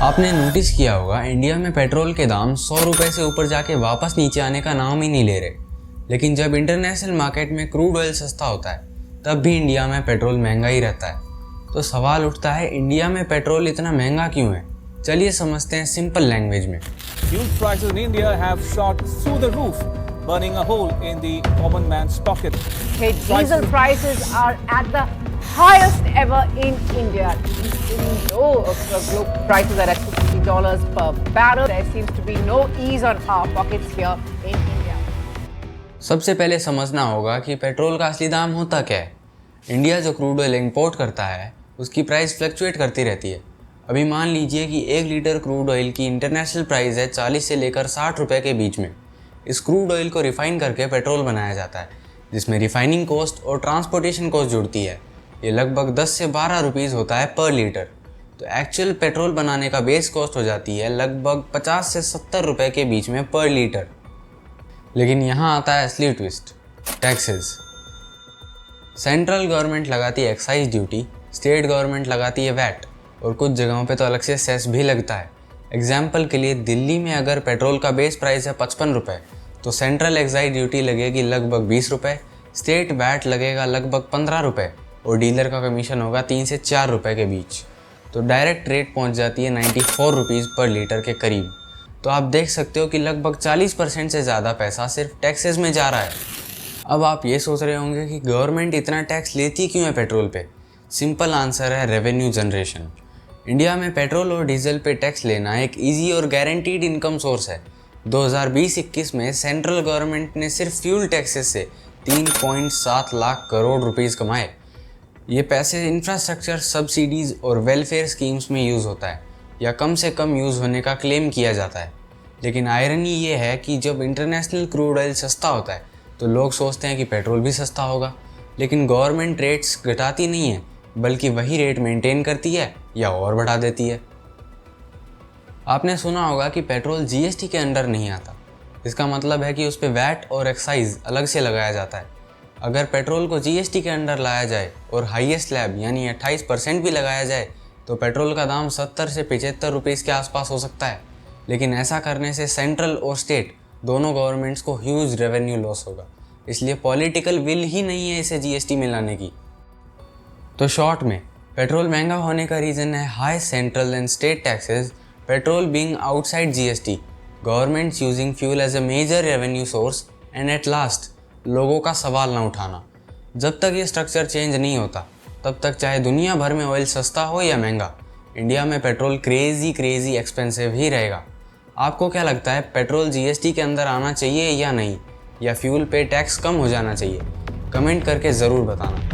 आपने नोटिस किया होगा इंडिया में पेट्रोल के दाम 100 रुपए से ऊपर जाके वापस नीचे आने का नाम ही नहीं ले रहे। लेकिन जब इंटरनेशनल मार्केट में क्रूड ऑयल सस्ता होता है तब भी इंडिया में पेट्रोल महंगा ही रहता है। तो सवाल उठता है, इंडिया में पेट्रोल इतना महंगा क्यों है? चलिए समझते हैं सिंपल लैंग्वेज में। Fuel prices in India have shot through the roof, burning a hole in the common man's pocket. Diesel prices are at the highest ever in India. Even though global prices are at $50 per barrel, there seems to be no ease on our pockets here in India. सबसे पहले समझना होगा कि petrol का असली दाम होता क्या है। इंडिया जो क्रूड ऑयल इंपोर्ट करता है उसकी प्राइस फ्लक्चुएट करती रहती है। अभी मान लीजिए कि 1 लीटर क्रूड ऑयल की इंटरनेशनल प्राइस है 40 से लेकर 60 रुपये के बीच में। इस क्रूड ऑयल को रिफ़ाइन करके पेट्रोल बनाया जाता है, जिसमें रिफ़ाइनिंग कॉस्ट और ट्रांसपोर्टेशन कॉस्ट जुड़ती है। ये लगभग 10 से 12 रुपीज़ होता है पर लीटर। तो एक्चुअल पेट्रोल बनाने का बेस कॉस्ट हो जाती है लगभग 50 से 70 रुपये के बीच में पर लीटर। लेकिन यहाँ आता है असली ट्विस्ट, टैक्सेस। सेंट्रल गवर्नमेंट लगाती है एक्साइज ड्यूटी, स्टेट गवर्नमेंट लगाती है वैट, और कुछ जगहों पे तो अलग से सेस भी लगता है। एग्जाम्पल के लिए दिल्ली में अगर पेट्रोल का बेस प्राइस है 55 रुपये तो सेंट्रल एक्साइज ड्यूटी लगेगी लगभग 20 रुपये, स्टेट वैट लगेगा लगभग 15 रुपये और डीलर का कमीशन होगा 3 से 4 रुपये के बीच। तो डायरेक्ट रेट पहुंच जाती है 94 रुपीज़ पर लीटर के करीब। तो आप देख सकते हो कि लगभग 40% से ज़्यादा पैसा सिर्फ टैक्सेस में जा रहा है। अब आप ये सोच रहे होंगे कि गवर्नमेंट इतना टैक्स लेती क्यों है पेट्रोल पे? सिंपल आंसर है रेवेन्यू जनरेशन। इंडिया में पेट्रोल और डीजल पे टैक्स लेना एक इजी और गारंटीड इनकम सोर्स है। 2020-21 में सेंट्रल गवर्नमेंट ने सिर्फ फ्यूल टैक्सेस से 3.7 लाख करोड़ रुपीस कमाए। ये पैसे इंफ्रास्ट्रक्चर, सब्सिडीज़ और वेलफेयर स्कीम्स में यूज़ होता है या कम से कम यूज़ होने का क्लेम किया जाता है। लेकिन आयरनी ये है कि जब इंटरनेशनल क्रूड ऑयल सस्ता होता है तो लोग सोचते हैं कि पेट्रोल भी सस्ता होगा, लेकिन गवर्नमेंट रेट्स घटाती नहीं है बल्कि वही रेट मेंटेन करती है या और बढ़ा देती है। आपने सुना होगा कि पेट्रोल जीएसटी के अंडर नहीं आता। इसका मतलब है कि उस पर वैट और एक्साइज अलग से लगाया जाता है। अगर पेट्रोल को जीएसटी के अंडर लाया जाए और हाईएस्ट स्लैब यानी 28% भी लगाया जाए तो पेट्रोल का दाम 70 से 75 रुपीज़ के आसपास हो सकता है। लेकिन ऐसा करने से सेंट्रल और स्टेट दोनों गवर्नमेंट्स को ह्यूज रेवेन्यू लॉस होगा। इसलिए पॉलिटिकल विल ही नहीं है इसे जीएसटी में लाने की। तो शॉर्ट में पेट्रोल महंगा होने का रीज़न है high central and state taxes, petrol being outside GST, governments using fuel as a major revenue source, and at last लोगों का सवाल ना उठाना। जब तक ये स्ट्रक्चर चेंज नहीं होता तब तक चाहे दुनिया भर में ऑयल सस्ता हो या महंगा, इंडिया में पेट्रोल क्रेजी एक्सपेंसिव ही रहेगा। आपको क्या लगता है, पेट्रोल जीएसटी के अंदर आना चाहिए या नहीं, या फ्यूल पे टैक्स कम हो जाना चाहिए? कमेंट करके ज़रूर बताना।